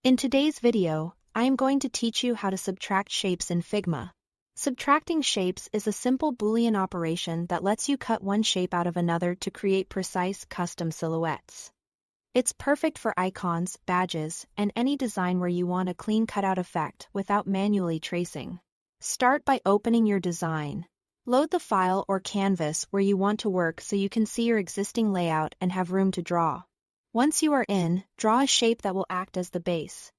In today's video, I am going to teach you how to subtract shapes in Figma. Subtracting shapes is a simple boolean operation that lets you cut one shape out of another to create precise custom silhouettes. It's perfect for icons, badges, and any design where you want a clean cutout effect without manually tracing. Start by opening your design. Load the file or canvas where you want to work so you can see your existing layout and have room to draw. Once you are in, draw a shape that will act as the base.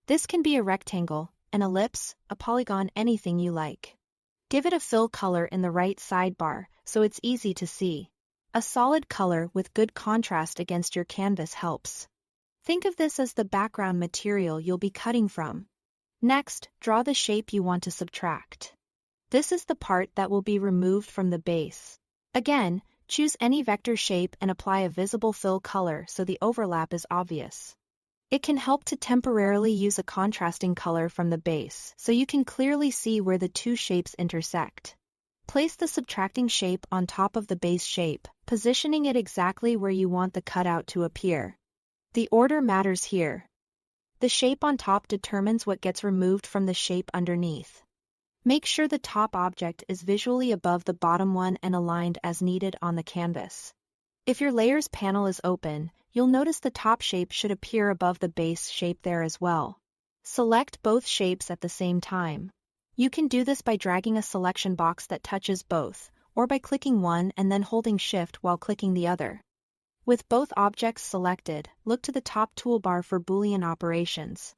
This can be a rectangle, an ellipse, a polygon, anything you like. Give it a fill color in the right sidebar so it's easy to see. A solid color with good contrast against your canvas helps. Think of this as the background material you'll be cutting from. Next, draw the shape you want to subtract. This is the part that will be removed from the base. Again, choose any vector shape and apply a visible fill color so the overlap is obvious. It can help to temporarily use a contrasting color from the base so you can clearly see where the two shapes intersect. Place the subtracting shape on top of the base shape, positioning it exactly where you want the cutout to appear. The order matters here. The shape on top determines what gets removed from the shape underneath. Make sure the top object is visually above the bottom one and aligned as needed on the canvas. If your Layers panel is open, you'll notice the top shape should appear above the base shape there as well. Select both shapes at the same time. You can do this by dragging a selection box that touches both, or by clicking one and then holding Shift while clicking the other. With both objects selected, look to the top toolbar for Boolean operations.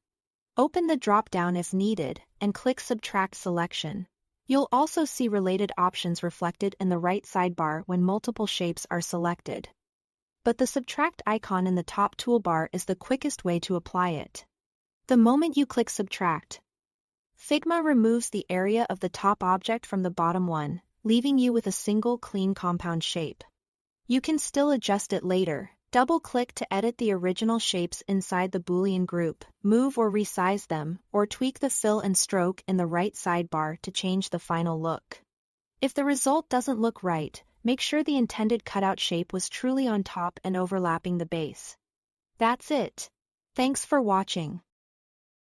Open the drop-down if needed, and click Subtract Selection. You'll also see related options reflected in the right sidebar when multiple shapes are selected. But the Subtract icon in the top toolbar is the quickest way to apply it. The moment you click Subtract, Figma removes the area of the top object from the bottom one, leaving you with a single clean compound shape. You can still adjust it later. Double-click to edit the original shapes inside the Boolean group, move or resize them, or tweak the fill and stroke in the right sidebar to change the final look. If the result doesn't look right, make sure the intended cutout shape was truly on top and overlapping the base. That's it. Thanks for watching.